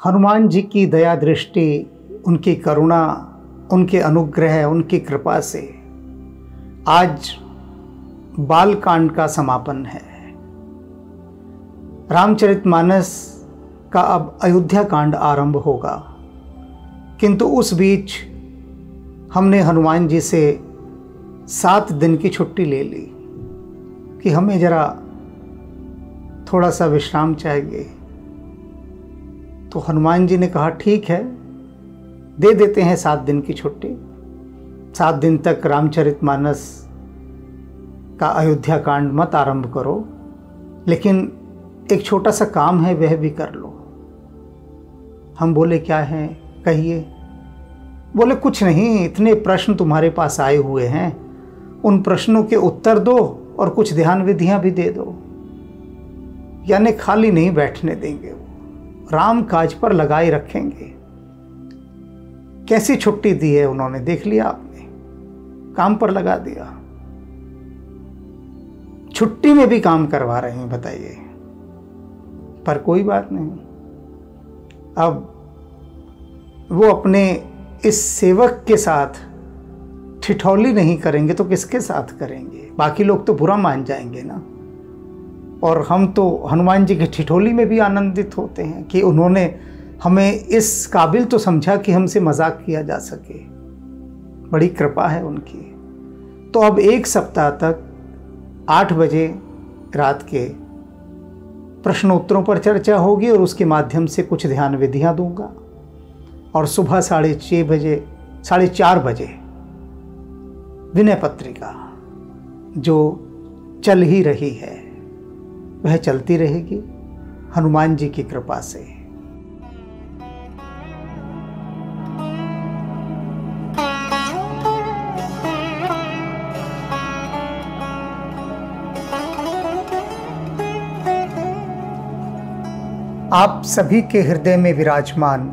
हनुमान जी की दया दृष्टि, उनकी करुणा, उनके अनुग्रह, उनकी कृपा से आज बालकांड का समापन है। रामचरितमानस का अब अयोध्या कांड आरंभ होगा, किंतु उस बीच हमने हनुमान जी से 7 दिन की छुट्टी ले ली कि हमें जरा थोड़ा सा विश्राम चाहिए। तो हनुमान जी ने कहा ठीक है, दे देते हैं 7 दिन की छुट्टी। 7 दिन तक रामचरितमानस का अयोध्या कांड मत आरंभ करो, लेकिन एक छोटा सा काम है वह भी कर लो। हम बोले क्या है, कहिए। बोले कुछ नहीं, इतने प्रश्न तुम्हारे पास आए हुए हैं, उन प्रश्नों के उत्तर दो और कुछ ध्यान विधियां भी दे दो। यानी खाली नहीं बैठने देंगे, वो राम काज पर लगाए रखेंगे। कैसी छुट्टी दी है उन्होंने, देख लिया आपने, काम पर लगा दिया। छुट्टी में भी काम करवा रहे हैं, बताइए। पर कोई बात नहीं, अब वो अपने इस सेवक के साथ ठिठौली नहीं करेंगे तो किसके साथ करेंगे? बाकी लोग तो बुरा मान जाएंगे ना। और हम तो हनुमान जी की ठिठोली में भी आनंदित होते हैं कि उन्होंने हमें इस काबिल तो समझा कि हमसे मजाक किया जा सके। बड़ी कृपा है उनकी। तो अब 1 सप्ताह तक 8 बजे रात के प्रश्नोत्तरों पर चर्चा होगी और उसके माध्यम से कुछ ध्यान विधियां दूंगा। और सुबह 4:30 बजे विनय पत्रिका जो चल ही रही है वह चलती रहेगी हनुमान जी की कृपा से। आप सभी के हृदय में विराजमान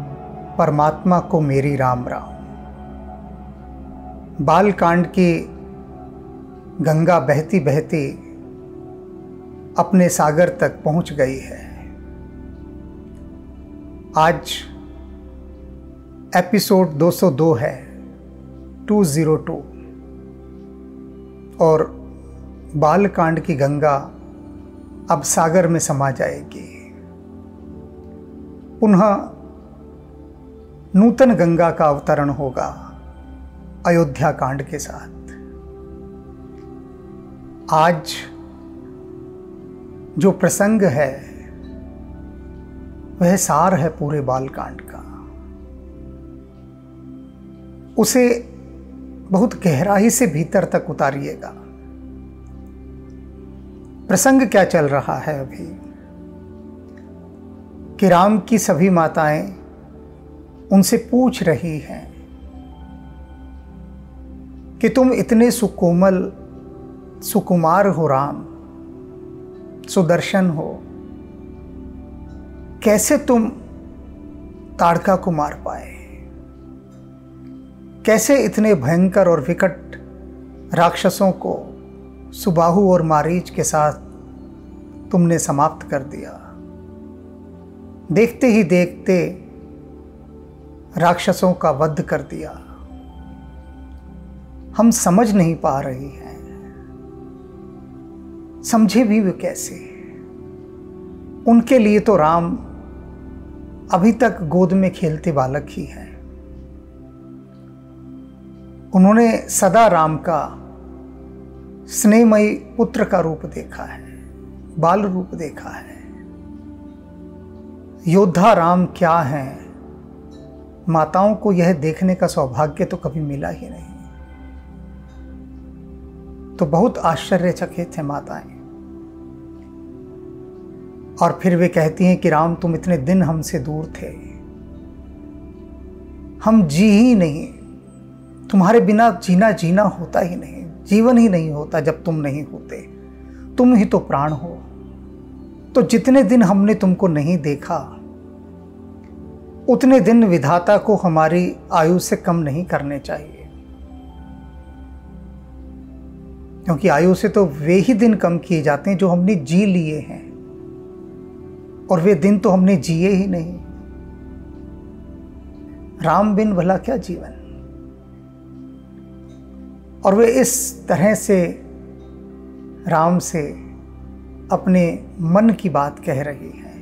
परमात्मा को मेरी राम राम। बालकांड की गंगा बहती बहती अपने सागर तक पहुंच गई है। आज एपिसोड 202 है, 202, और बालकांड की गंगा अब सागर में समा जाएगी। पुनः नूतन गंगा का अवतरण होगा अयोध्या कांड के साथ। आज जो प्रसंग है वह सार है पूरे बालकांड का। उसे बहुत गहराई से भीतर तक उतारिएगा। प्रसंग क्या चल रहा है अभी कि राम की सभी माताएं उनसे पूछ रही हैं कि तुम इतने सुकोमल सुकुमार हो राम, सुदर्शन हो, कैसे तुम ताड़का को मार पाए? कैसे इतने भयंकर और विकट राक्षसों को सुबाहु और मारीच के साथ तुमने समाप्त कर दिया? देखते ही देखते राक्षसों का वध कर दिया। हम समझ नहीं पा रही हैं, समझे भी वे कैसे? उनके लिए तो राम अभी तक गोद में खेलते बालक ही हैं। उन्होंने सदा राम का स्नेहमयी पुत्र का रूप देखा है, बाल रूप देखा है। योद्धा राम क्या हैं, माताओं को यह देखने का सौभाग्य तो कभी मिला ही नहीं। तो बहुत आश्चर्यचकित है माताएं। और फिर वे कहती हैं कि राम तुम इतने दिन हमसे दूर थे, हम जी ही नहीं, तुम्हारे बिना जीना होता ही नहीं, जीवन ही नहीं होता जब तुम नहीं होते। तुम ही तो प्राण हो। तो जितने दिन हमने तुमको नहीं देखा उतने दिन विधाता को हमारी आयु से कम नहीं करने चाहिए, क्योंकि आयु से तो वे ही दिन कम किए जाते हैं जो हमने जी लिए हैं, और वे दिन तो हमने जिए ही नहीं। राम बिन भला क्या जीवन। और वे इस तरह से राम से अपने मन की बात कह रही है।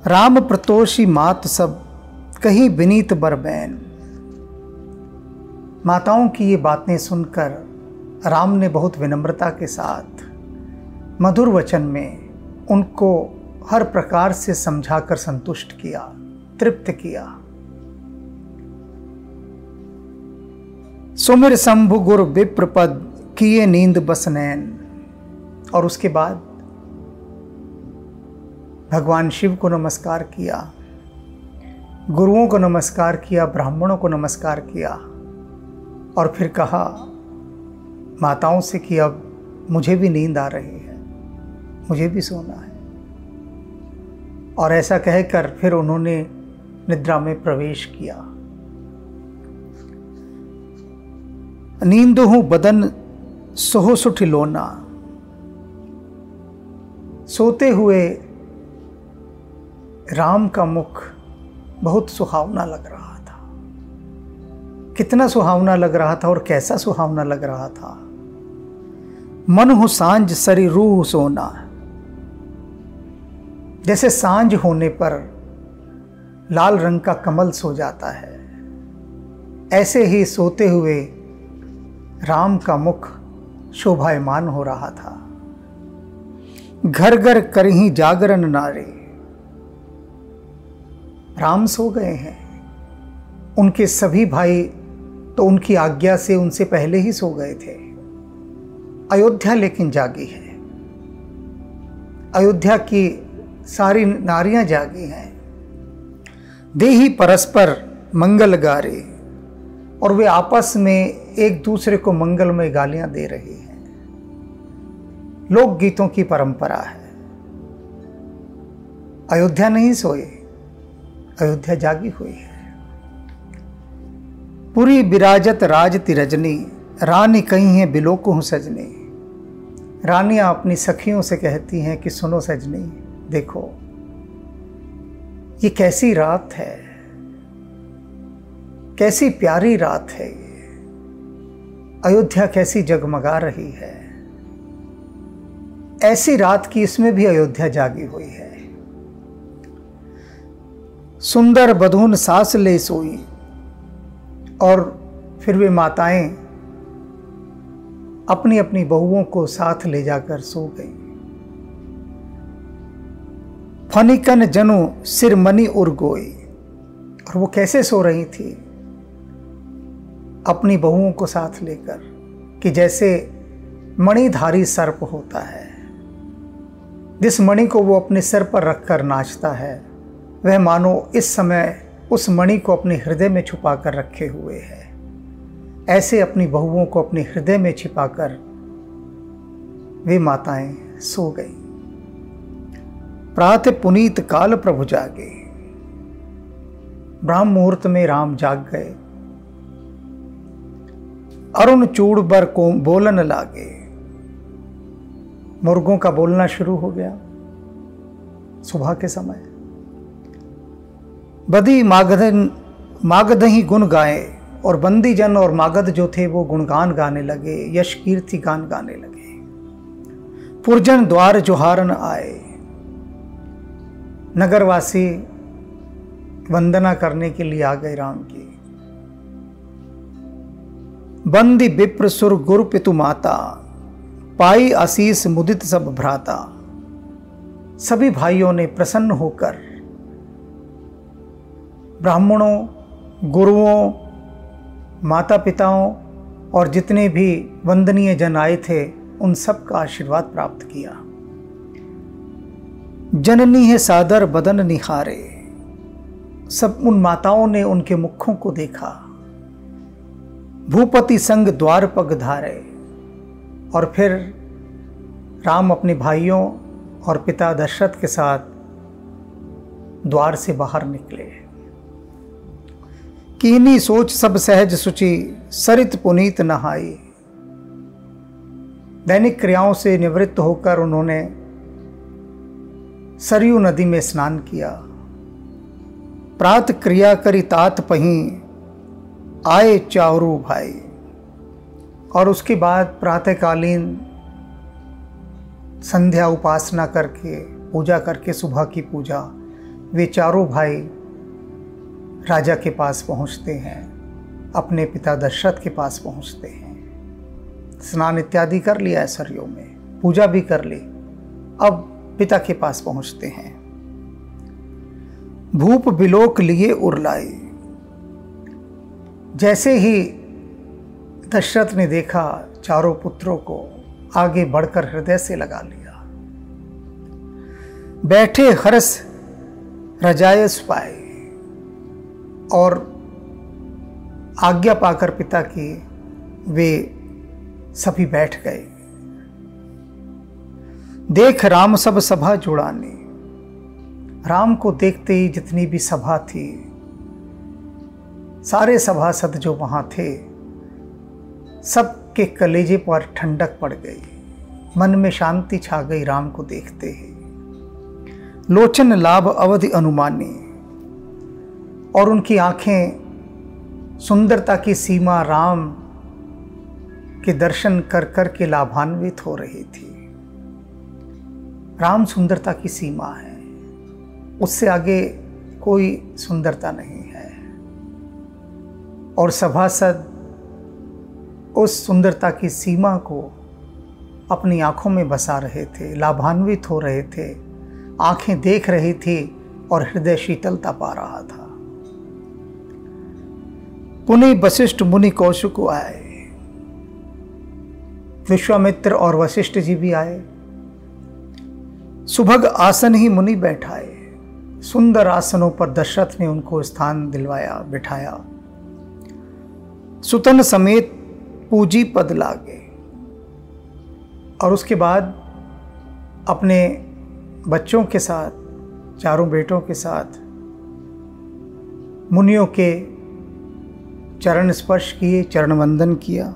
राम प्रतोषी मात सब कहीं विनीत बरबैन। माताओं की ये बातें सुनकर राम ने बहुत विनम्रता के साथ मधुर वचन में उनको हर प्रकार से समझाकर संतुष्ट किया, तृप्त किया। सुमिर शंभु गुर विप्रपद किए नींद बसनैन। और उसके बाद भगवान शिव को नमस्कार किया, गुरुओं को नमस्कार किया, ब्राह्मणों को नमस्कार किया और फिर कहा माताओं से कि अब मुझे भी नींद आ रही है, मुझे भी सोना है। और ऐसा कहकर फिर उन्होंने निद्रा में प्रवेश किया। नींद हूं बदन सोहो सुठ लोना। सोते हुए राम का मुख बहुत सुहावना लग रहा था। कितना सुहावना लग रहा था और कैसा सुहावना लग रहा था। मन हो सांझ सरी रूह सोना। जैसे सांझ होने पर लाल रंग का कमल सो जाता है, ऐसे ही सोते हुए राम का मुख शोभायमान हो रहा था। घर घर करही जागरण नारे। राम सो गए हैं, उनके सभी भाई तो उनकी आज्ञा से उनसे पहले ही सो गए थे। अयोध्या लेकिन जागी है। अयोध्या की सारी नारियां जागी हैं। देही परस्पर मंगल गारे। और वे आपस में एक दूसरे को मंगलमय गालियां दे रही हैं। लोकगीतों की परंपरा है। अयोध्या नहीं सोए, अयोध्या जागी हुई है। पूरी विराजत राजति रजनी। रानी कहीं है बिलोको हूं सजनी। रानियां अपनी सखियों से कहती हैं कि सुनो सजनी, देखो ये कैसी रात है, कैसी प्यारी रात है। ये अयोध्या कैसी जगमगा रही है। ऐसी रात की इसमें भी अयोध्या जागी हुई है। सुंदर बधून सास ले सोई। और फिर वे माताएं अपनी अपनी बहुओं को साथ ले जाकर सो गई। फनिकन जनु सिर मनी उर्गोई। और वो कैसे सो रही थी, अपनी बहुओं को साथ लेकर, कि जैसे मणिधारी सर्प होता है, जिस मणि को वो अपने सिर पर रखकर नाचता है, वह मानो इस समय उस मणि को अपने हृदय में छुपाकर रखे हुए है। ऐसे अपनी बहुओं को अपने हृदय में छिपाकर वे माताएं सो गई। प्रातः पुनीत काल प्रभु जागे। ब्राह्म मुहूर्त में राम जाग गए। अरुण चूड़ बर को बोलन लागे। मुर्गों का बोलना शुरू हो गया सुबह के समय। बदी मागधही गुण गाए। और बंदी जन और मागध जो थे वो गुणगान गाने लगे, यश कीर्ति गान गाने लगे। पुरजन द्वार जोहारन आए। नगरवासी वंदना करने के लिए आ गए राम की। बंदी विप्र सुर गुरु पितु माता। पाई आशीष मुदित सब भ्राता। सभी भाइयों ने प्रसन्न होकर ब्राह्मणों, गुरुओं, माता पिताओं और जितने भी वंदनीय जन आए थे उन सब का आशीर्वाद प्राप्त किया। जननी है सादर बदन निहारे। सब उन माताओं ने उनके मुखों को देखा। भूपति संग द्वार पग धारे। और फिर राम अपने भाइयों और पिता दशरथ के साथ द्वार से बाहर निकले। कीनी सोच सब सहज सुचि। सरित पुनीत नहाई। दैनिक क्रियाओं से निवृत्त होकर उन्होंने सरयू नदी में स्नान किया। प्रात क्रिया करी तात पहीं आए चारू भाई। और उसके बाद प्रातःकालीन संध्या उपासना करके पूजा करके सुबह की पूजा वे चारों भाई राजा के पास पहुंचते हैं, अपने पिता दशरथ के पास पहुंचते हैं। स्नान इत्यादि कर लिया है सरयू में, पूजा भी कर ली, अब पिता के पास पहुंचते हैं। भूप बिलोक लिए उरलाई। जैसे ही दशरथ ने देखा चारों पुत्रों को, आगे बढ़कर हृदय से लगा लिया। बैठे हर्ष रजायस पाए, और आज्ञा पाकर पिता की वे सभी बैठ गए। देख राम सब सभा जुड़ानी। राम को देखते ही जितनी भी सभा थी, सारे सभासद जो वहां थे, सबके कलेजे पर ठंडक पड़ गई, मन में शांति छा गई राम को देखते ही। लोचन लाभ अवधि अनुमानी। और उनकी आंखें सुंदरता की सीमा राम के दर्शन कर कर के लाभान्वित हो रही थी। राम सुंदरता की सीमा है, उससे आगे कोई सुंदरता नहीं है। और सभासद उस सुंदरता की सीमा को अपनी आंखों में बसा रहे थे, लाभान्वित हो रहे थे, आंखें देख रही थी और हृदय शीतलता पा रहा था। पुनि वशिष्ठ मुनि कौशिक आए। विश्वामित्र और वशिष्ठ जी भी आए। सुभग आसन ही मुनि बैठाए। सुंदर आसनों पर दशरथ ने उनको स्थान दिलवाया, बिठाया। सुतन समेत पूजी पद लागे। और उसके बाद अपने बच्चों के साथ, चारों बेटों के साथ मुनियों के चरण स्पर्श किए, चरण वंदन किया।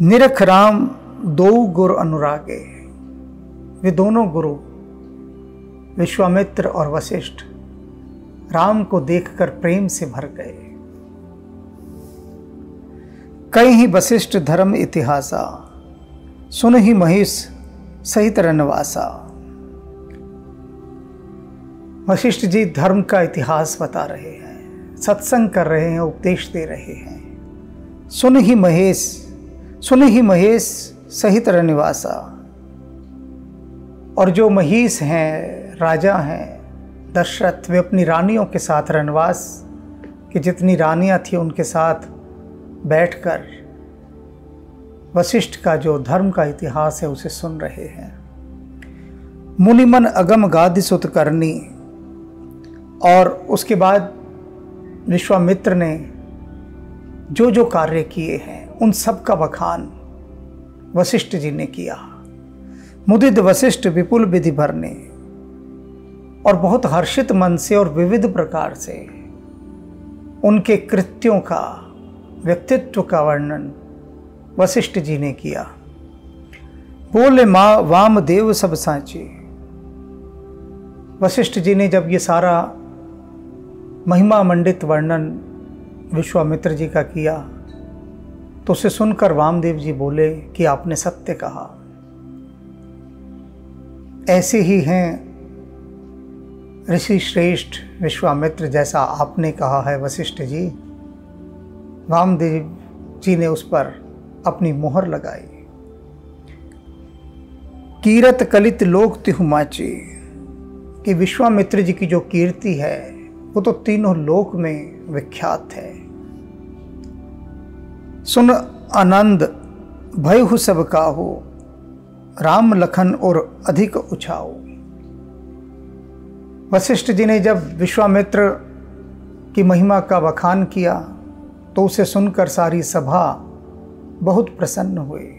निरख राम दो गुरु अनुरागे। वे दोनों गुरु विश्वामित्र और वशिष्ठ राम को देखकर प्रेम से भर गए। कई ही वशिष्ठ धर्म इतिहासा, सुन ही महेश सहित रनवासा। वशिष्ठ जी धर्म का इतिहास बता रहे हैं, सत्संग कर रहे हैं, उपदेश दे रहे हैं। सुन ही महेश सहित रनवासा। और जो महीस हैं, राजा हैं दशरथ, वे अपनी रानियों के साथ रनवास की जितनी रानियां थी उनके साथ बैठकर वशिष्ठ का जो धर्म का इतिहास है उसे सुन रहे हैं। मुनिमन अगम गादि सुत करनी। और उसके बाद विश्वामित्र ने जो जो कार्य किए हैं उन सब का बखान वशिष्ठ जी ने किया। मुदित वशिष्ठ विपुल विधि भरने। और बहुत हर्षित मन से और विविध प्रकार से उनके कृत्यों का, व्यक्तित्व का वर्णन वशिष्ठ जी ने किया। बोले माँ वामदेव सब साँचे। वशिष्ठ जी ने जब ये सारा महिमा मंडित वर्णन विश्वामित्र जी का किया तो उसे सुनकर वामदेव जी बोले कि आपने सत्य कहा। ऐसे ही हैं ऋषि श्रेष्ठ विश्वामित्र, जैसा आपने कहा है वशिष्ठ जी। वामदेव जी ने उस पर अपनी मोहर लगाई। कीरत कलित लोक तिहुमाची। कि विश्वामित्र जी की जो कीर्ति है वो तो तीनों लोक में विख्यात है। सुन आनंद भयहु सब काहू, राम लखन और अधिक उछाओ। वशिष्ठ जी ने जब विश्वामित्र की महिमा का बखान किया तो उसे सुनकर सारी सभा बहुत प्रसन्न हुई,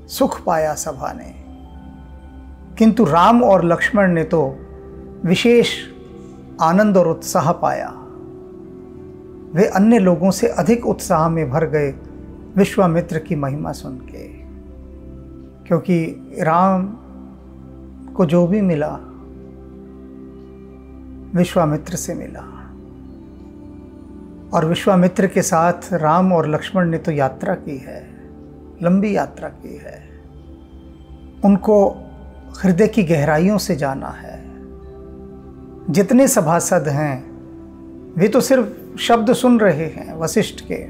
सुख पाया सभा ने। किंतु राम और लक्ष्मण ने तो विशेष आनंद और उत्साह पाया। वे अन्य लोगों से अधिक उत्साह में भर गए विश्वामित्र की महिमा सुन के, क्योंकि राम को जो भी मिला विश्वामित्र से मिला, और विश्वामित्र के साथ राम और लक्ष्मण ने तो यात्रा की है, लंबी यात्रा की है। उनको हृदय की गहराइयों से जाना है। जितने सभासद हैं वे तो सिर्फ शब्द सुन रहे हैं वशिष्ठ के,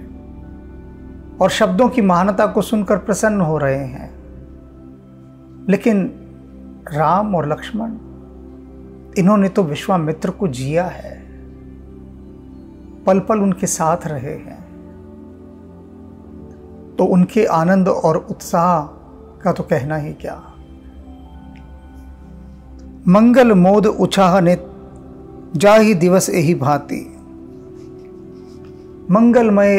और शब्दों की महानता को सुनकर प्रसन्न हो रहे हैं, लेकिन राम और लक्ष्मण इन्होंने तो विश्वामित्र को जिया है, पल पल उनके साथ रहे हैं। तो उनके आनंद और उत्साह का तो कहना ही क्या। मंगल मोद उछाह ने जाहि दिवस एहि भांति। मंगलमय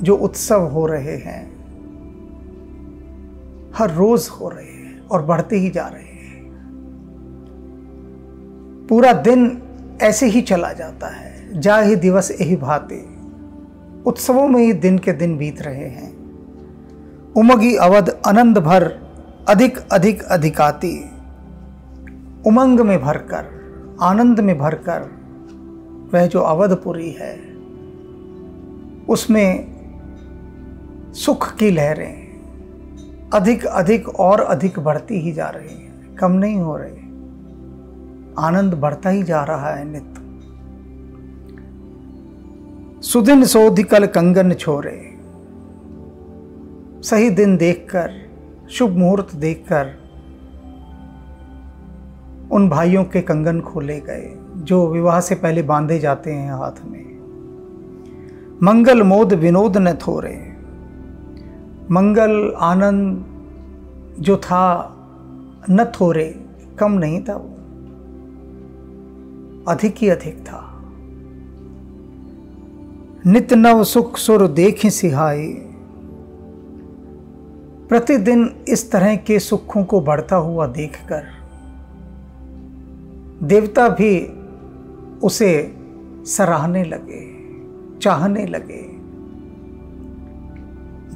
जो उत्सव हो रहे हैं हर रोज हो रहे हैं और बढ़ते ही जा रहे हैं। पूरा दिन ऐसे ही चला जाता है। जाहि दिवस एहि भांति, उत्सवों में ही दिन के दिन बीत रहे हैं। उमगी अवध आनंद भर अधिक अधिक अधिकाति। उमंग में भरकर, आनंद में भरकर वह जो अवधपुरी है उसमें सुख की लहरें अधिक अधिक और अधिक बढ़ती ही जा रही हैं, कम नहीं हो रही। आनंद बढ़ता ही जा रहा है नित्य। सुदिन सोधिकल कंगन छोरे। सही दिन देखकर, शुभ मुहूर्त देखकर उन भाइयों के कंगन खोले गए जो विवाह से पहले बांधे जाते हैं हाथ में। मंगल मोद विनोद न थोरे। मंगल आनंद जो था न थोरे, कम नहीं था, वो अधिक ही अधिक था। नित नव सुख सुर देखि सिहाई। प्रतिदिन इस तरह के सुखों को बढ़ता हुआ देखकर देवता भी उसे सराहने लगे, चाहने लगे।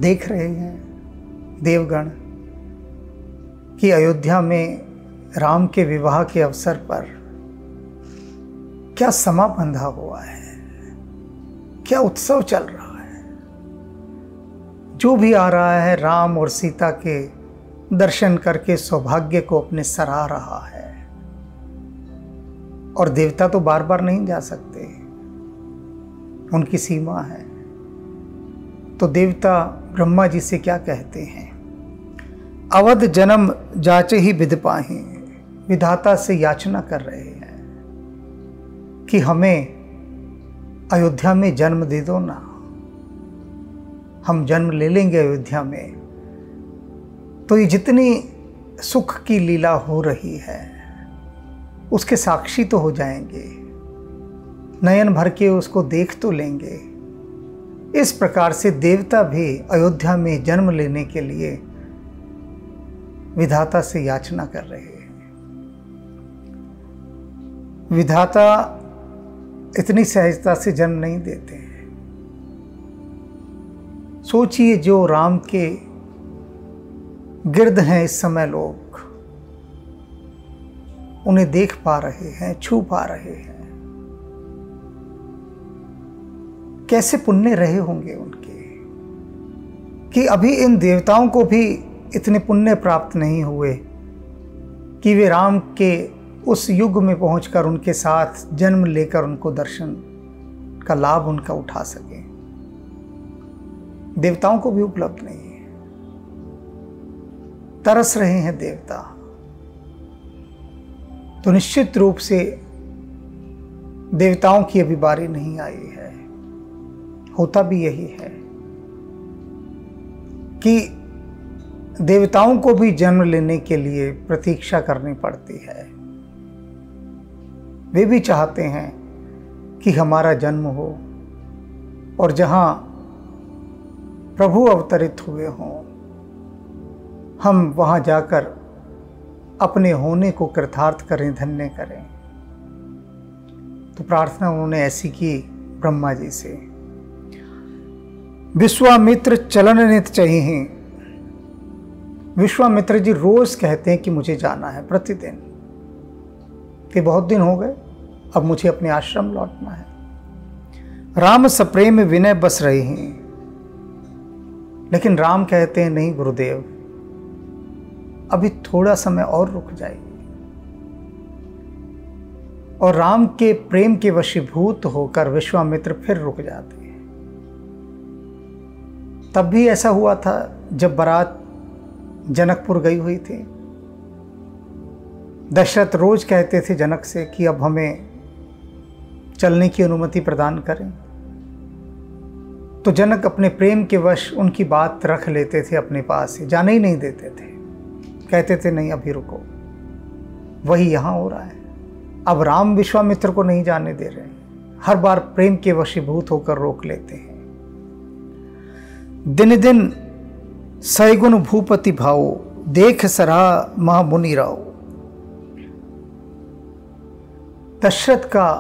देख रहे हैं देवगण कि अयोध्या में राम के विवाह के अवसर पर क्या समा बंधा हुआ है, क्या उत्सव चल रहा है। जो भी आ रहा है राम और सीता के दर्शन करके सौभाग्य को अपने सराह रहा है। और देवता तो बार बार नहीं जा सकते, उनकी सीमा है। तो देवता ब्रह्मा जी से क्या कहते हैं? अवध जन्म जाचे ही विध पाही। विधाता से याचना कर रहे हैं कि हमें अयोध्या में जन्म दे दो ना, हम जन्म ले लेंगे अयोध्या में। तो ये जितनी सुख की लीला हो रही है उसके साक्षी तो हो जाएंगे, नयन भर के उसको देख तो लेंगे। इस प्रकार से देवता भी अयोध्या में जन्म लेने के लिए विधाता से याचना कर रहे हैं। विधाता इतनी सहजता से जन्म नहीं देते हैं। सोचिए जो राम के गिर्द हैं इस समय लोग, उन्हें देख पा रहे हैं, छू पा रहे हैं। कैसे पुण्य रहे होंगे उनके कि अभी इन देवताओं को भी इतने पुण्य प्राप्त नहीं हुए कि वे राम के उस युग में पहुंचकर उनके साथ जन्म लेकर उनको दर्शन का लाभ उनका उठा सके। देवताओं को भी उपलब्ध नहीं है। तरस रहे हैं देवता। तो निश्चित रूप से देवताओं की अभी बारी नहीं आई है। होता भी यही है कि देवताओं को भी जन्म लेने के लिए प्रतीक्षा करनी पड़ती है। वे भी चाहते हैं कि हमारा जन्म हो और जहां प्रभु अवतरित हुए हों हम वहां जाकर अपने होने को कृतार्थ करें, धन्य करें। तो प्रार्थना उन्होंने ऐसी की ब्रह्मा जी से। विश्वामित्र चलन नित चाहिए, विश्वामित्र जी रोज कहते हैं कि मुझे जाना है, प्रतिदिन, कि बहुत दिन हो गए, अब मुझे अपने आश्रम लौटना है। राम सप्रेम विनय बस रहे हैं, लेकिन राम कहते हैं नहीं गुरुदेव, अभी थोड़ा समय और रुक जाइए। और राम के प्रेम के वशीभूत होकर विश्वामित्र फिर रुक जाते हैं। तब भी ऐसा हुआ था जब बारात जनकपुर गई हुई थी। दशरथ रोज कहते थे जनक से कि अब हमें चलने की अनुमति प्रदान करें, तो जनक अपने प्रेम के वश उनकी बात रख लेते थे अपने पास ही, जाने ही नहीं देते थे, कहते थे नहीं अभी रुको। वही यहाँ हो रहा है। अब राम विश्वामित्र को नहीं जाने दे रहे हैं, हर बार प्रेम के वशीभूत होकर रोक लेते हैं। दिन दिन सैगुण भूपति भाओ, देख सरा महामुनि राव। दशरथ का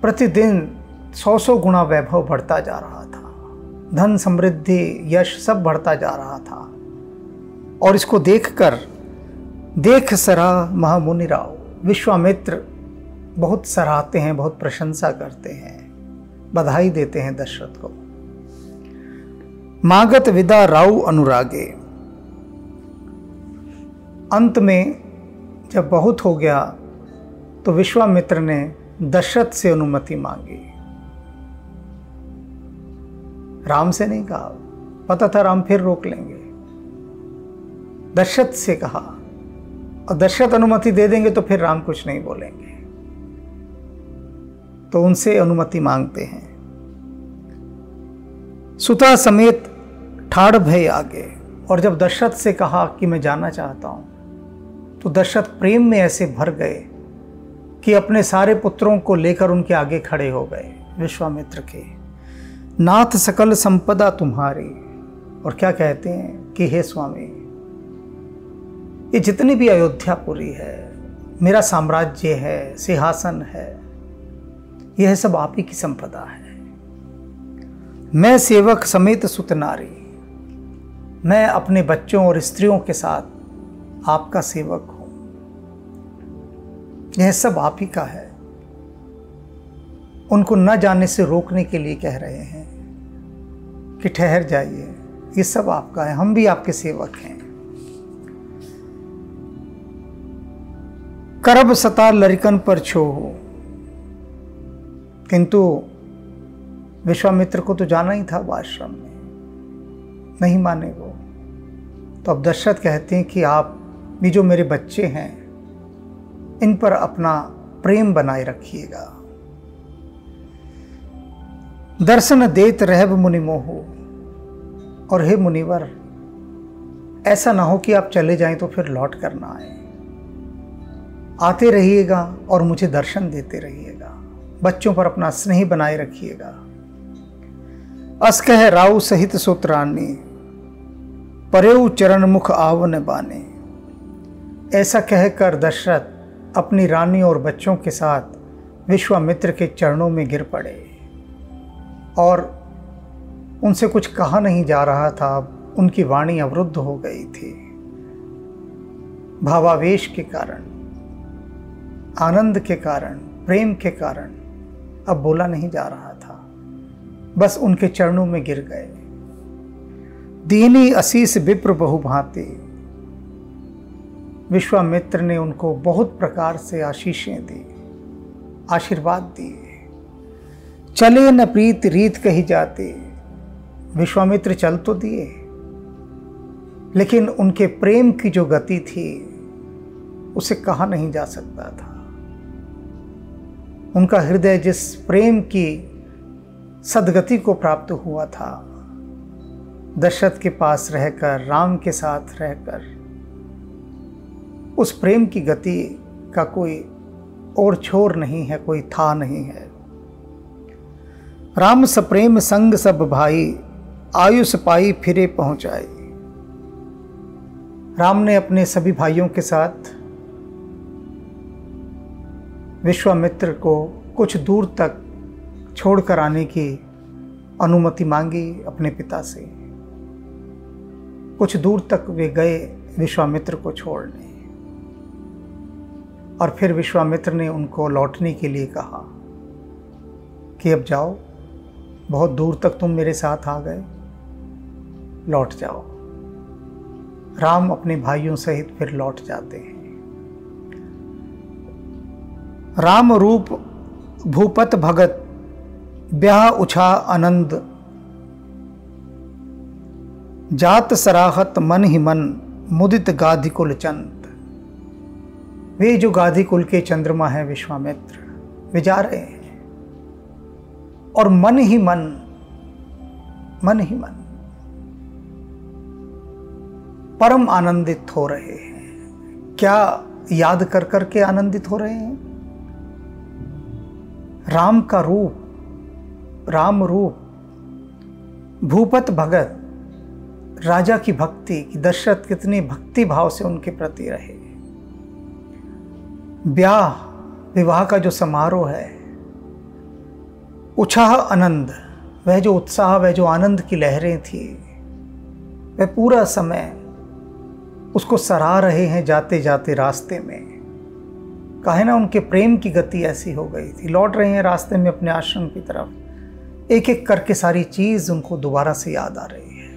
प्रतिदिन 100 गुना वैभव बढ़ता जा रहा था, धन समृद्धि यश सब बढ़ता जा रहा था। और इसको देखकर देख सरा महामुनि राव, विश्वामित्र बहुत सराहते हैं, बहुत प्रशंसा करते हैं, बधाई देते हैं दशरथ को। मागत विदा राव अनुरागे। अंत में जब बहुत हो गया तो विश्वामित्र ने दशरथ से अनुमति मांगी, राम से नहीं कहा, पता था राम फिर रोक लेंगे। दशरथ से कहा, और दशरथ अनुमति दे देंगे तो फिर राम कुछ नहीं बोलेंगे, तो उनसे अनुमति मांगते हैं। सुता समेत ठाड़ भय आगे। और जब दशरथ से कहा कि मैं जाना चाहता हूं, तो दशरथ प्रेम में ऐसे भर गए कि अपने सारे पुत्रों को लेकर उनके आगे खड़े हो गए विश्वामित्र के। नाथ सकल संपदा तुम्हारी। और क्या कहते हैं कि हे स्वामी, ये जितनी भी अयोध्यापुरी है, मेरा साम्राज्य है, सिंहासन है, यह सब आप ही की संपदा है। मैं सेवक समेत सुत नारी, मैं अपने बच्चों और स्त्रियों के साथ आपका सेवक हूं, यह सब आप ही का है। उनको न जाने से रोकने के लिए कह रहे हैं कि ठहर जाइए, ये सब आपका है, हम भी आपके सेवक हैं। करब सता लरिकन पर छोहो। किंतु विश्वामित्र को तो जाना ही था आश्रम में, नहीं माने वो। तो अब दशरथ कहते हैं कि आप भी जो मेरे बच्चे हैं, इन पर अपना प्रेम बनाए रखिएगा। दर्शन देत रहब मुनि मोहो। और हे मुनिवर, ऐसा ना हो कि आप चले जाएं तो फिर लौट कर ना आए, आते रहिएगा और मुझे दर्शन देते रहिएगा, बच्चों पर अपना स्नेह बनाए रखिएगा। अस कह राव सहित सुतरानी, परेऊ चरण मुख आवन बाने। ऐसा कहकर दशरथ अपनी रानी और बच्चों के साथ विश्वामित्र के चरणों में गिर पड़े। और उनसे कुछ कहा नहीं जा रहा था, उनकी वाणी अवरुद्ध हो गई थी भावावेश के कारण, आनंद के कारण, प्रेम के कारण। अब बोला नहीं जा रहा था, बस उनके चरणों में गिर गए। दीनी असीस विप्र बहु भांति। विश्वामित्र ने उनको बहुत प्रकार से आशीषें दी, आशीर्वाद दिए। चले न प्रीत रीत कही जाती। विश्वामित्र चल तो दिए, लेकिन उनके प्रेम की जो गति थी उसे कहा नहीं जा सकता था। उनका हृदय जिस प्रेम की सदगति को प्राप्त हुआ था, दशरथ के पास रहकर, राम के साथ रहकर, उस प्रेम की गति का कोई और छोर नहीं है, कोई था नहीं है। राम सप्रेम संग सब भाई, आयुष पाई फिरे पहुंचाई। राम ने अपने सभी भाइयों के साथ विश्वामित्र को कुछ दूर तक छोड़कर आने की अनुमति मांगी अपने पिता से। कुछ दूर तक वे गए, विश्वामित्र को छोड़ने। और फिर विश्वामित्र ने उनको लौटने के लिए कहा कि अब जाओ, बहुत दूर तक तुम मेरे साथ आ गए, लौट जाओ। राम अपने भाइयों सहित फिर लौट जाते हैं। राम रूप भूपत भगत ब्याह उछा आनंद, जात सराहत मन ही मन मुदित गाधि कुल चंद। वे जो गाधि कुल के चंद्रमा है विश्वामित्र, वे जा रहे हैं और मन ही मन परम आनंदित हो रहे हैं। क्या याद कर करके आनंदित हो रहे हैं? राम का रूप, राम रूप भूपत भगत, राजा की भक्ति की, दशरथ कितनी भक्ति भाव से उनके प्रति रहे। विवाह का जो समारोह है, उत्साह आनंद, वह जो उत्साह, वह जो आनंद की लहरें थी, वह पूरा समय उसको सराह रहे हैं जाते जाते रास्ते में। कहे ना, उनके प्रेम की गति ऐसी हो गई थी। लौट रहे हैं रास्ते में अपने आश्रम की तरफ, एक एक करके सारी चीज उनको दोबारा से याद आ रही है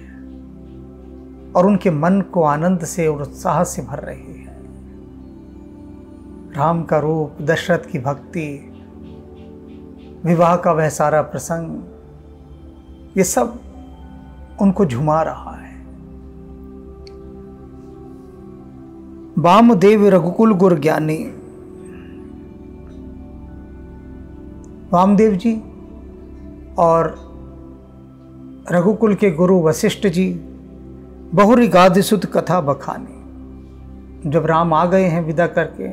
और उनके मन को आनंद से और उत्साह से भर रही है। राम का रूप, दशरथ की भक्ति, विवाह का वह सारा प्रसंग, ये सब उनको झुमा रहा है। वामदेव रघुकुल गुर ज्ञानी, वामदेव जी और रघुकुल के गुरु वशिष्ठ जी बहुरी गाधि सुत कथा बखानी। जब राम आ गए हैं विदा करके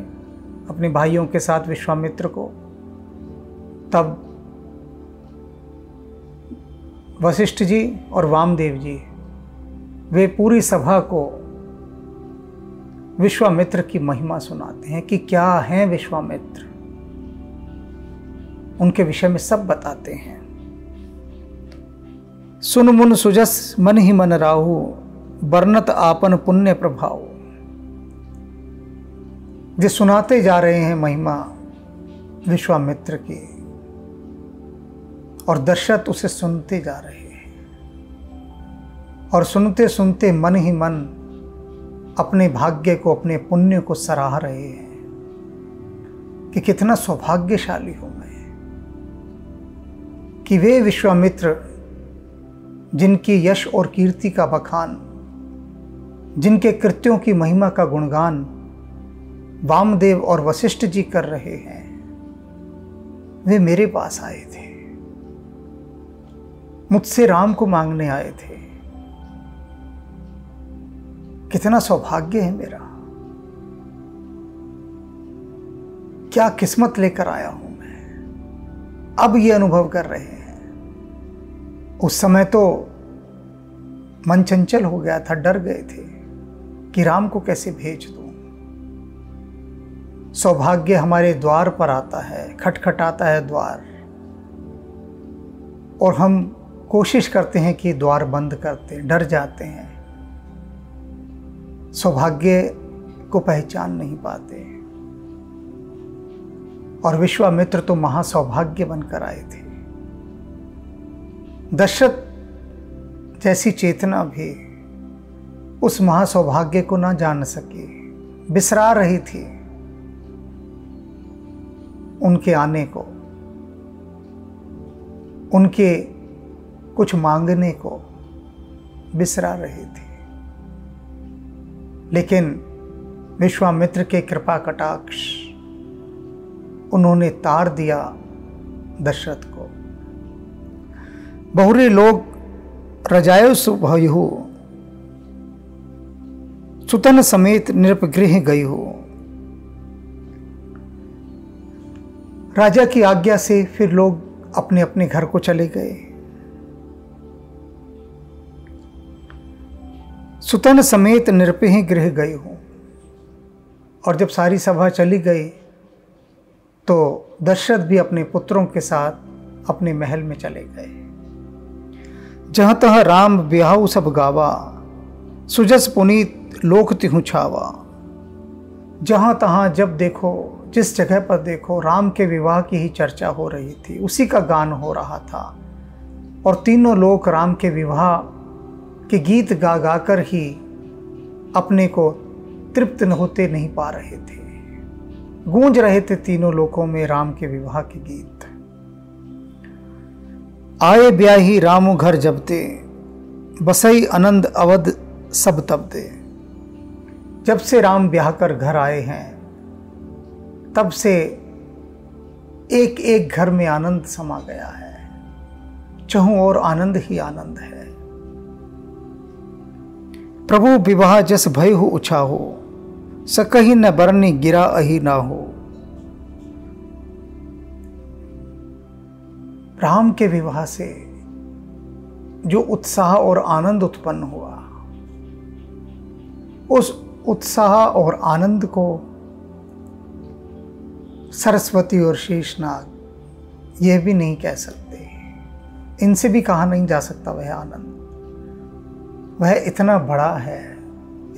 अपने भाइयों के साथ विश्वामित्र को, तब वशिष्ठ जी और वामदेव जी वे पूरी सभा को विश्वामित्र की महिमा सुनाते हैं कि क्या हैं विश्वामित्र, उनके विषय में सब बताते हैं। सुन मुन सुजस मन ही मन राहु, बरनत आपन पुण्य प्रभाव। जो सुनाते जा रहे हैं महिमा विश्वामित्र की, और दशरथ उसे सुनते जा रहे हैं और सुनते सुनते मन ही मन अपने भाग्य को, अपने पुण्य को सराह रहे हैं कि कितना सौभाग्यशाली हूं मैं कि वे विश्वामित्र जिनकी यश और कीर्ति का बखान, जिनके कृत्यों की महिमा का गुणगान वामदेव और वशिष्ठ जी कर रहे हैं, वे मेरे पास आए थे, मुझसे राम को मांगने आए थे। कितना सौभाग्य है मेरा, क्या किस्मत लेकर आया हूं मैं। अब ये अनुभव कर रहे हैं। उस समय तो मन चंचल हो गया था, डर गए थे कि राम को कैसे भेज दूं। सौभाग्य हमारे द्वार पर आता है, खटखटाता है द्वार, और हम कोशिश करते हैं कि द्वार बंद करते, डर जाते हैं, सौभाग्य को पहचान नहीं पाते। और विश्वामित्र तो महासौभाग्य बनकर आए थे। दशरथ जैसी चेतना भी उस महासौभाग्य को ना जान सकी, बिसरा रही थी उनके आने को, उनके कुछ मांगने को बिसरा रही थी। लेकिन विश्वामित्र के कृपा कटाक्ष, उन्होंने तार दिया दशरथ को। बहुरे लोग रजायो सुभयु, सुतन समेत नृपगृह गई हो। राजा की आज्ञा से फिर लोग अपने अपने घर को चले गए। सुतन समेत नृपह गृह गई हो। और जब सारी सभा चली गई तो दशरथ भी अपने पुत्रों के साथ अपने महल में चले गए। जहाँ तहाँ राम ब्याहु सब गावा, सुजस पुनीत लोक तिहु छावा। जहाँ तहाँ जब देखो, जिस जगह पर देखो, राम के विवाह की ही चर्चा हो रही थी, उसी का गान हो रहा था। और तीनों लोग राम के विवाह के गीत गा गा कर ही अपने को तृप्त होते नहीं पा रहे थे। गूंज रहे थे तीनों लोकों में राम के विवाह के गीत। आए ब्याही रामु घर जबते, बसई आनंद अवध सब तब दे। जब से राम ब्याह कर घर आए हैं, तब से एक एक घर में आनंद समा गया है। चहु और आनंद ही आनंद है। प्रभु विवाह जस भय हो उछा हो, सकही न बरनी गिरा अही ना हो। राम के विवाह से जो उत्साह और आनंद उत्पन्न हुआ, उस उत्साह और आनंद को सरस्वती और शेषनाग यह भी नहीं कह सकते। इनसे भी कहा नहीं जा सकता वह आनंद। वह इतना बड़ा है,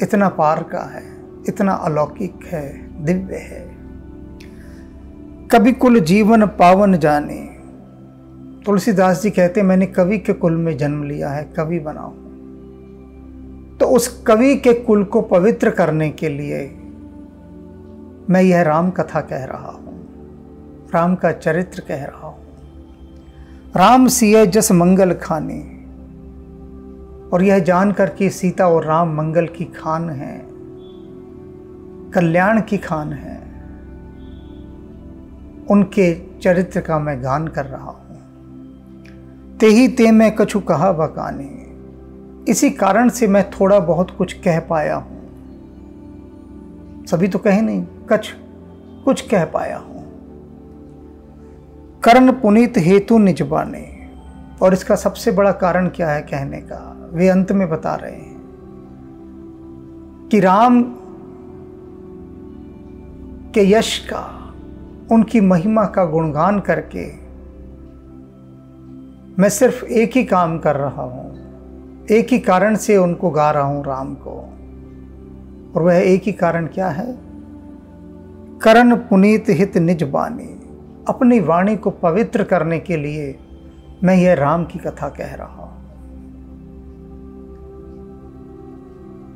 इतना पार का है, इतना अलौकिक है, दिव्य है। कवि कुल जीवन पावन जाने। तुलसीदास जी कहते, मैंने कवि के कुल में जन्म लिया है, कवि बना हूं। तो उस कवि के कुल को पवित्र करने के लिए मैं यह राम कथा कह रहा हूं, राम का चरित्र कह रहा हूं। राम सिय जस मंगल खाने। और यह जानकर कि सीता और राम मंगल की खान है, कल्याण की खान है, उनके चरित्र का मैं गान कर रहा हूं। तेही ते मैं कछु कहा बकाने। इसी कारण से मैं थोड़ा बहुत कुछ कह पाया हूं। सभी तो कहे नहीं, कुछ कह पाया हूं। करण पुनीत हेतु निजबाने। और इसका सबसे बड़ा कारण क्या है कहने का, वे अंत में बता रहे हैं कि राम के यश का, उनकी महिमा का गुणगान करके मैं सिर्फ एक ही काम कर रहा हूं, एक ही कारण से उनको गा रहा हूं राम को। और वह एक ही कारण क्या है? करण पुनीत हित निज बानी। अपनी वाणी को पवित्र करने के लिए मैं यह राम की कथा कह रहा हूं।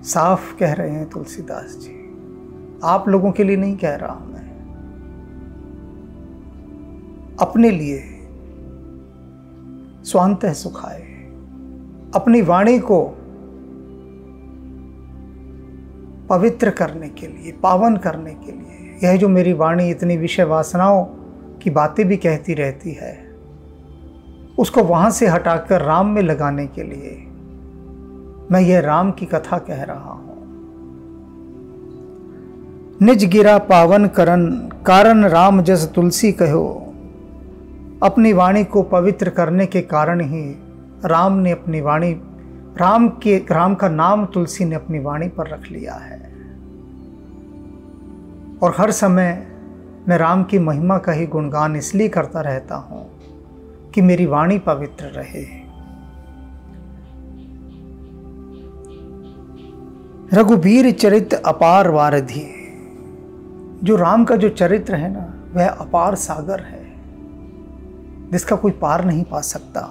साफ कह रहे हैं तुलसीदास जी, आप लोगों के लिए नहीं कह रहा हूं मैं, अपने लिए। स्वांतः सुखाए, अपनी वाणी को पवित्र करने के लिए, पावन करने के लिए। यह जो मेरी वाणी इतनी विषय वासनाओं की बातें भी कहती रहती है, उसको वहां से हटाकर राम में लगाने के लिए मैं यह राम की कथा कह रहा हूं। निज गिरा पावन करन, कारण राम जस तुलसी कहो। अपनी वाणी को पवित्र करने के कारण ही राम ने अपनी वाणी, राम का नाम तुलसी ने अपनी वाणी पर रख लिया है। और हर समय मैं राम की महिमा का ही गुणगान इसलिए करता रहता हूं कि मेरी वाणी पवित्र रहे। रघुबीर चरित्र अपार वारधि। जो राम का जो चरित्र है ना, वह अपार सागर है जिसका कोई पार नहीं पा सकता।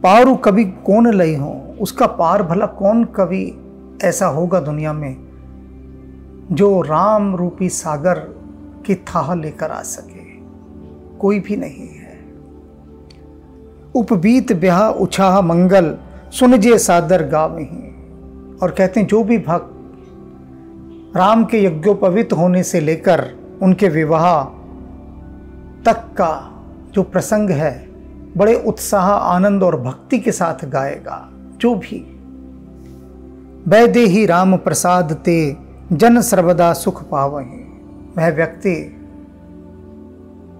पारु कवि कौन लई हो, उसका पार भला कौन कवि ऐसा होगा दुनिया में जो राम रूपी सागर की थाह लेकर आ सके? कोई भी नहीं है। उपबीत ब्याह उछाह मंगल, सुनजे सादर गावहीं। और कहते हैं जो भी भक्त राम के यज्ञोपवीत होने से लेकर उनके विवाह तक का जो प्रसंग है, बड़े उत्साह, आनंद और भक्ति के साथ गाएगा, जो भी वैदे ही राम प्रसाद ते जन सर्वदा सुख पावहीं। वह व्यक्ति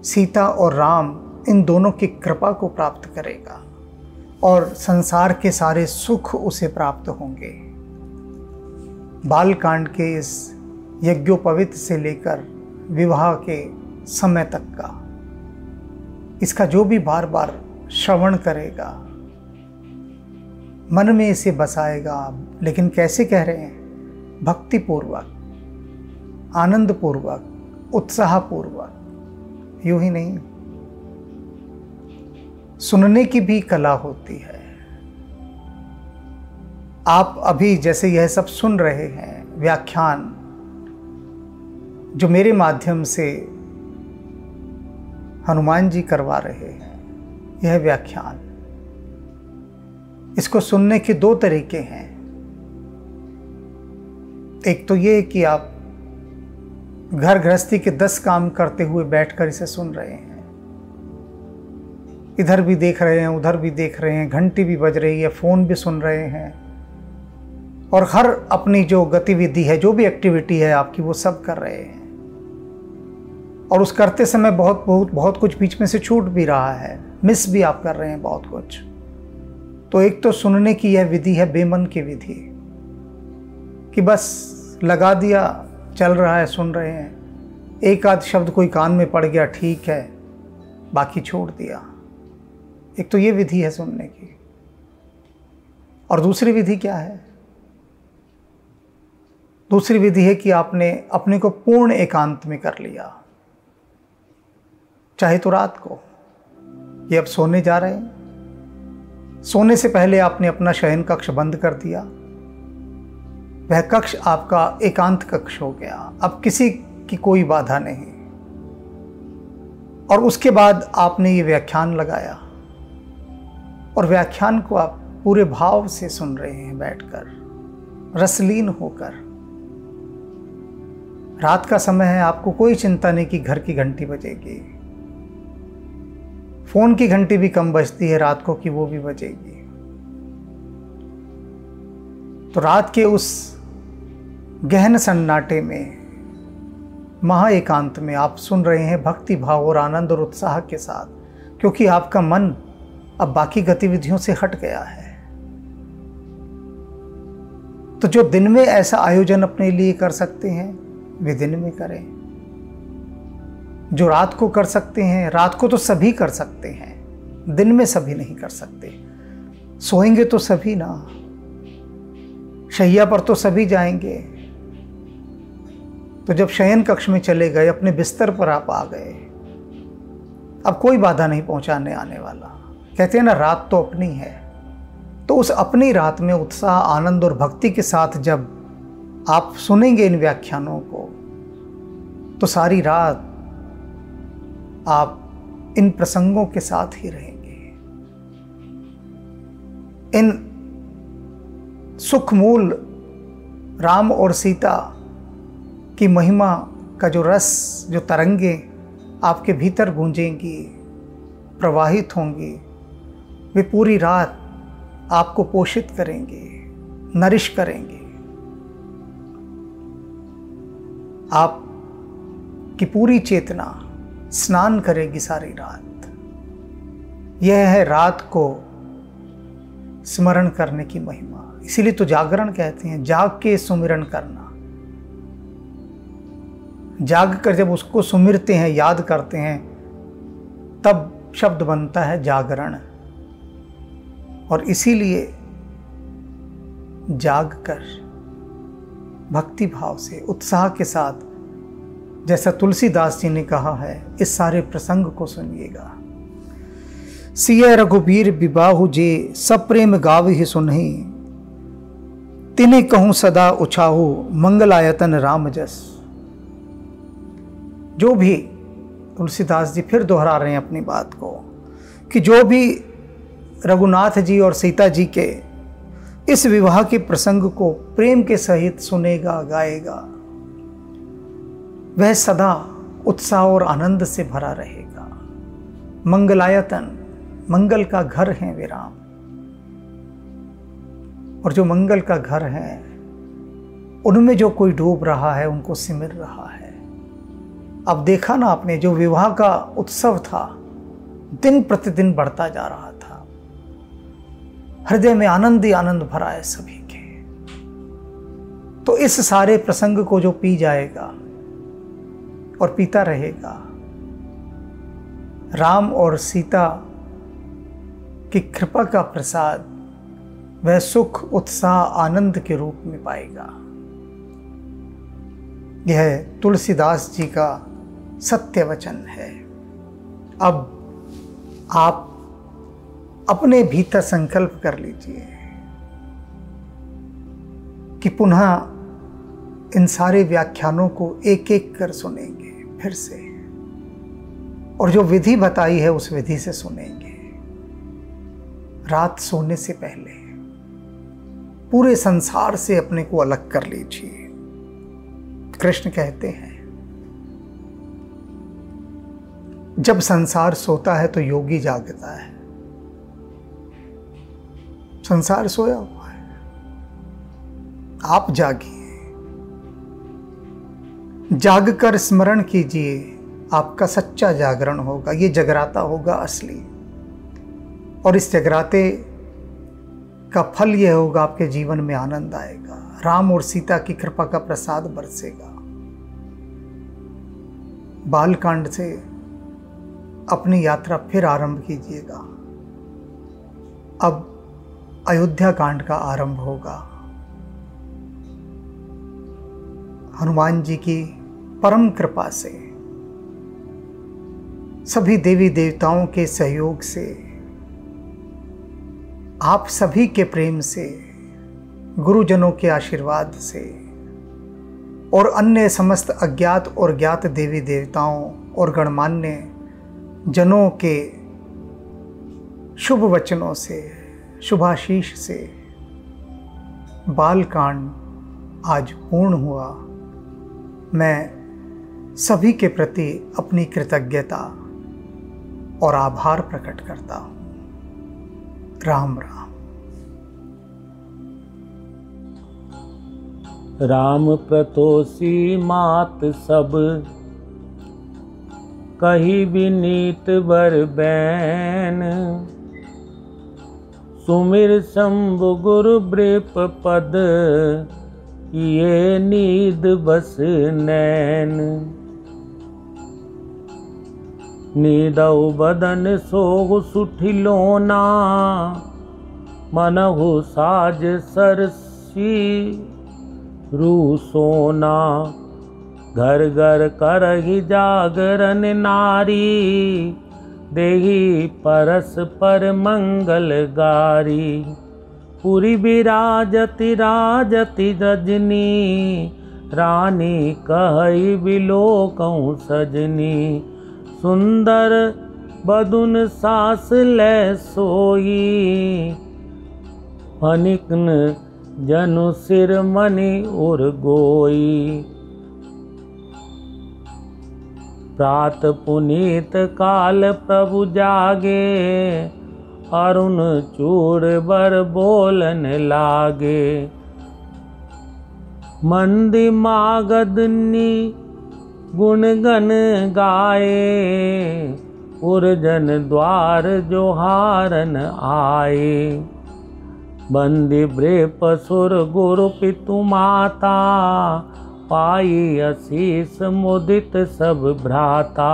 सीता और राम इन दोनों की कृपा को प्राप्त करेगा और संसार के सारे सुख उसे प्राप्त होंगे। बालकांड के इस यज्ञोपवीत से लेकर विवाह के समय तक का, इसका जो भी बार बार श्रवण करेगा, मन में इसे बसाएगा। लेकिन कैसे कह रहे हैं? भक्तिपूर्वक, आनंदपूर्वक, उत्साहपूर्वक, यूं ही नहीं, सुनने की भी कला होती है। आप अभी जैसे यह सब सुन रहे हैं, व्याख्यान जो मेरे माध्यम से हनुमान जी करवा रहे हैं, यह व्याख्यान, इसको सुनने के दो तरीके हैं। एक तो ये कि आप घर गृहस्थी के 10 काम करते हुए बैठकर इसे सुन रहे हैं, इधर भी देख रहे हैं, उधर भी देख रहे हैं, घंटी भी बज रही है, फ़ोन भी सुन रहे हैं, और हर अपनी जो गतिविधि है, जो भी एक्टिविटी है आपकी, वो सब कर रहे हैं। और उस करते समय बहुत कुछ बीच में से छूट भी रहा है, मिस भी आप कर रहे हैं बहुत कुछ। तो एक तो सुनने की यह विधि है, बेमन की विधि, कि बस लगा दिया, चल रहा है, सुन रहे हैं, एक आध शब्द कोई कान में पड़ गया, ठीक है, बाकी छोड़ दिया। एक तो ये विधि है सुनने की। और दूसरी विधि क्या है? दूसरी विधि है कि आपने अपने को पूर्ण एकांत में कर लिया, चाहे तो रात को, ये अब सोने जा रहे हैं, सोने से पहले आपने अपना शयन कक्ष बंद कर दिया, वह कक्ष आपका एकांत कक्ष हो गया, अब किसी की कोई बाधा नहीं। और उसके बाद आपने ये व्याख्यान लगाया, और व्याख्यान को आप पूरे भाव से सुन रहे हैं, बैठकर रसलीन होकर। रात का समय है, आपको कोई चिंता नहीं कि घर की घंटी बजेगी, फोन की घंटी भी कम बजती है रात को कि वो भी बजेगी। तो रात के उस गहन सन्नाटे में, महा एकांत में आप सुन रहे हैं भक्ति भाव और आनंद और उत्साह के साथ, क्योंकि आपका मन अब बाकी गतिविधियों से हट गया है। तो जो दिन में ऐसा आयोजन अपने लिए कर सकते हैं, वे दिन में करें। जो रात को कर सकते हैं, रात को तो सभी कर सकते हैं, दिन में सभी नहीं कर सकते। सोएंगे तो सभी ना, शैया पर तो सभी जाएंगे। तो जब शयन कक्ष में चले गए, अपने बिस्तर पर आप आ गए, अब कोई बाधा नहीं पहुंचाने आने वाला। कहते हैं ना, रात तो अपनी है। तो उस अपनी रात में उत्साह, आनंद और भक्ति के साथ जब आप सुनेंगे इन व्याख्यानों को, तो सारी रात आप इन प्रसंगों के साथ ही रहेंगे। इन सुखमूल राम और सीता की महिमा का जो रस, जो तरंगे आपके भीतर गूंजेंगी, प्रवाहित होंगी, वे पूरी रात आपको पोषित करेंगे, नरिश करेंगे। आपकी पूरी चेतना स्नान करेगी सारी रात। यह है रात को स्मरण करने की महिमा। इसीलिए तो जागरण कहते हैं, जाग के सुमिरन करना। जाग कर जब उसको सुमिरते हैं, याद करते हैं, तब शब्द बनता है जागरण। और इसीलिए जाग कर भक्ति भाव से, उत्साह के साथ, जैसा तुलसीदास जी ने कहा है, इस सारे प्रसंग को सुनिएगा। सिय रघुबीर बिबाहु जे, सब प्रेम गाव ही सुनहि, तिन्हें कहूँ सदा उछाहु, मंगलायतन राम जस। जो भी, तुलसीदास जी फिर दोहरा रहे हैं अपनी बात को, कि जो भी रघुनाथ जी और सीता जी के इस विवाह के प्रसंग को प्रेम के सहित सुनेगा, गाएगा, वह सदा उत्साह और आनंद से भरा रहेगा। मंगलायतन, मंगल का घर है वे राम। और जो मंगल का घर है, उनमें जो कोई डूब रहा है, उनको सिमर रहा है। अब देखा ना आपने, जो विवाह का उत्सव था, दिन प्रतिदिन बढ़ता जा रहा था। हृदय में आनंद ही आनंद भरा है सभी के। तो इस सारे प्रसंग को जो पी जाएगा और पीता रहेगा, राम और सीता की कृपा का प्रसाद वह सुख, उत्साह, आनंद के रूप में पाएगा। यह तुलसीदास जी का सत्य वचन है। अब आप अपने भीतर संकल्प कर लीजिए कि पुनः इन सारे व्याख्यानों को एक एक कर सुनेंगे फिर से, और जो विधि बताई है उस विधि से सुनेंगे। रात सोने से पहले पूरे संसार से अपने को अलग कर लीजिए। कृष्ण कहते हैं, जब संसार सोता है तो योगी जागता है। संसार सोया हुआ है, आप जागिए, जागकर स्मरण कीजिए, आपका सच्चा जागरण होगा। ये जगराता होगा असली, और इस जगराते का फल यह होगा, आपके जीवन में आनंद आएगा, राम और सीता की कृपा का प्रसाद बरसेगा। बालकांड से अपनी यात्रा फिर आरंभ कीजिएगा। अब अयोध्या कांड का आरंभ होगा। हनुमान जी की परम कृपा से, सभी देवी देवताओं के सहयोग से, आप सभी के प्रेम से, गुरुजनों के आशीर्वाद से, और अन्य समस्त अज्ञात और ज्ञात देवी देवताओं और गणमान्य जनों के शुभ वचनों से, शुभाशीष से बालकांड आज पूर्ण हुआ। मैं सभी के प्रति अपनी कृतज्ञता और आभार प्रकट करता हूँ। राम राम। राम प्रतोषी मात सब, कही विनीत बर बैन। सुमिर शंभु गुरु बृप पद, ये नीद बस नैन। नीदौ बदन सोहु सुठिलोना, मनहु साज सरसी रूसोना। घर घर करहि जागरण नारी, देहि परस पर मंगल गारी। पुरी विराजति राजति रजनी, रानी कहई बिलोकहु सजनी। सुंदर बदुन सास लै सोई, फनिकन जनु सिर मणि उर गोई। प्रात पुनीत काल प्रभु जागे, अरुण चूड़ बर बोलन लागे। मंदी मागधनी गुणगन गाए, उर्जन द्वार जोहारन आए। बंदी बृहस्पति गुरु पितु माता, पाई असीस मुदित सब भ्राता।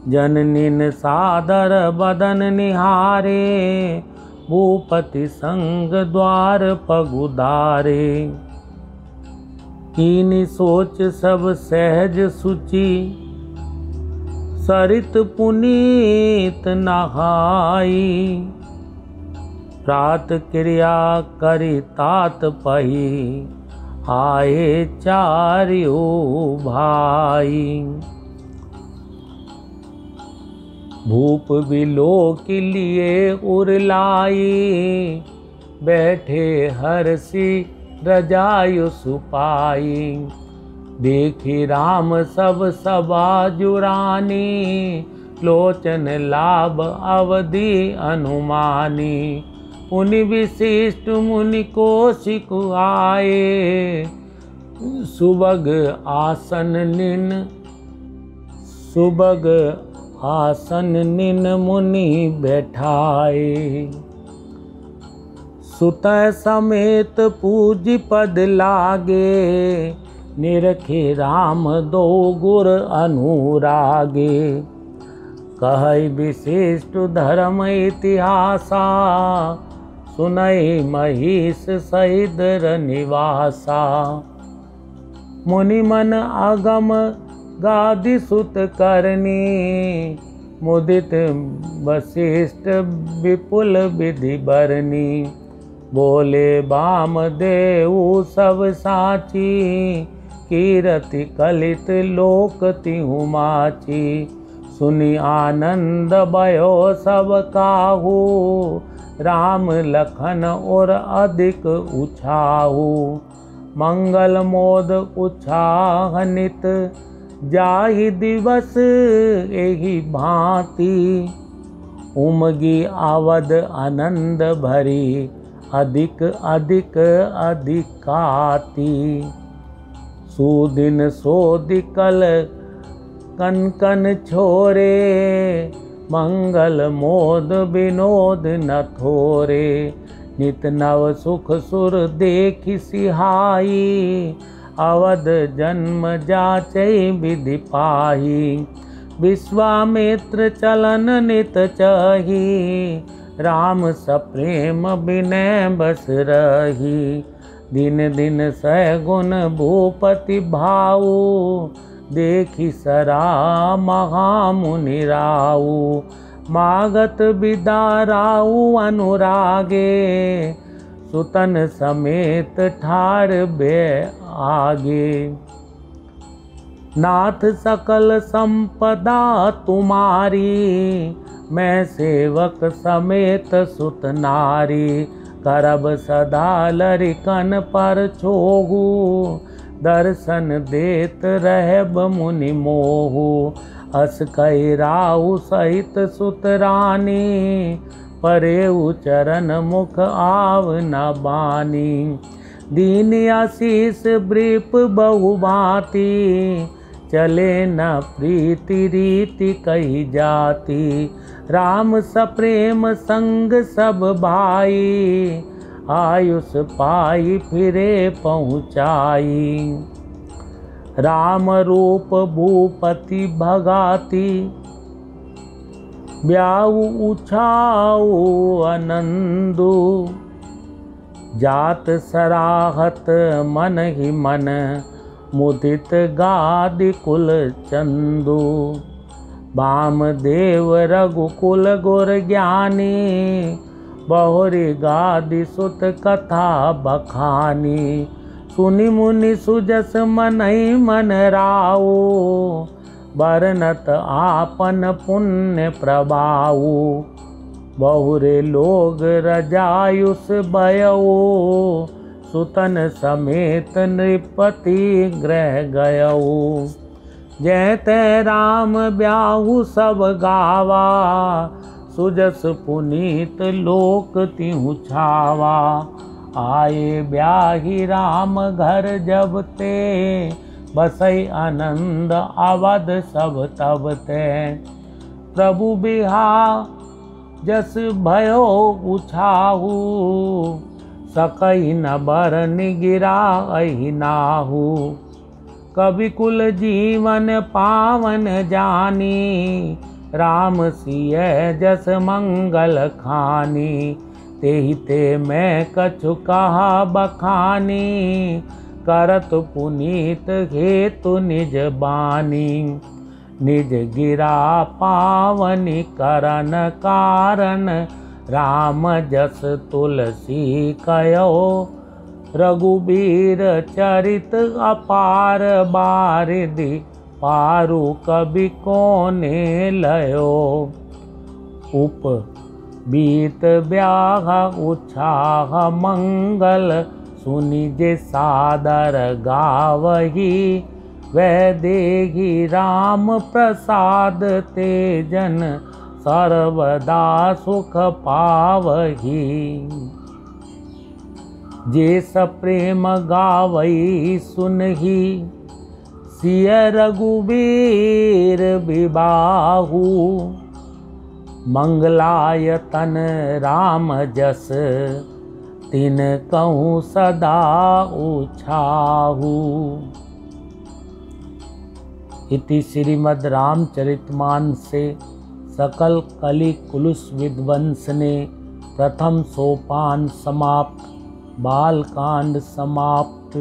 जननीन सादर बदन निहारे, भूपति संग द्वार पगुदारे। कीनी सोच सब सहज सुचि, सरित पुनीत नहाई। प्रात क्रिया करी तात पही, आए चारियो भाई। भूप बिलोक लिए उरलाई, बैठे हरसी रजायु सुपाई। देखी राम सब सभा जुरानी, लोचन लाभ अवधि अनुमानी। पुनि विशिष्ट मुनि कौशिक आए, सुबग आसन निन सुबग आसन निन मुनि बैठाए। सुत समेत पूज पद लागे, निरखे राम दो गुर अनुरागे। कहै विशिष्ट धर्म इतिहासा, सुनई महिष सहित निवासा। मुनि मन आगम गादि सुत करनी, मुदित वशिष्ठ विपुल विधि बरनी। बोले वामदेव सब साची, कीरति कलित लोक तिहु माची। सुनि आनंद भयो सब काहू, राम लखन और अधिक उछाहू। मंगल मोद उछाह नित, जाहि दिवस एहि भांति। उमगी आवद आनंद भरी, अधिक अधिक अधिकाति। सुदिन सोदिकल कन कन छोरे, मंगल मोद विनोद न थोरे। नित नव सुख सुर देखि सिहाई, अवध जन्म जाचै विधि पाही। विश्वामित्र चलन नित चही, राम सप्रेम विनय बस रही। दिन दिन सैगुन भूपति भाऊ, देखि सरा महामुनि राऊ। मागत विदा राऊ अनुरागे, सुतन समेत ठार बे आगे। नाथ सकल संपदा तुम्हारी, मैं सेवक समेत सुत नारी। करब सदा लरिकन पर छोहू, दर्शन देत रहब मुनि मोहू। अस कहि राहु सहित सुत रानी, परेउ चरण मुख आव न बानी। दीन आशीष ब्रीप बहुभांति, चले न प्रीति रीति कही जाती। राम सप्रेम संग सब भाई, आयुष पाई फिरे पहुँचाई। राम रूप भूपति भगाती, ब्याहु उछाऊ आनंदु। जात सराहत मन ही मन, मुदित गादि कुल चंदु। वामदेव रघुकुल गुर ज्ञानी, बहुरी गादि सुत कथा बखानी। सुनि मुनि सुजस मनहि मन राऊ, बरनत आपन पुण्य प्रभाऊ। बहुरे लोग रजायुष भयऊ, सुतन समेत नृपति गृह गयऊ। जैते राम ब्याहु सब गावा, सुजस पुनीत लोक तिहु छावा। आए ब्याही राम घर जब ते, बसई आनंद अवध सब तब ते। प्रभु बिहा जस भयो उछाहू, सकई न बरन गिरा अहि नाहू। कवि कुल जीवन पावन जानी, राम सिय जस मंगल खानी। तेहि ते मैं कछु कहा बखानी, करत पुनीत हेतु निज बानी। निज गिरा पावनि करन कारण, राम जस तुलसी कयो। रघुबीर चरित अपार बारिधि, पारु कवि कोने लयो। उप बीत ब्याह उछाह मंगल, सुनि जे सादर गावही। वह देहि राम प्रसाद, तेजन सर्वदा सुख पावही। जे सप्रेम गावई सुनहि, सिय रघुबीर विबाहु। मंगलायतन राम जस, तिन कहूँ सदा उछाहू। इति श्रीमद् रामचरितमानसे सकल कलि कुलुष विध्वंसने प्रथम सोपान समाप्त। बालकांड समाप्त।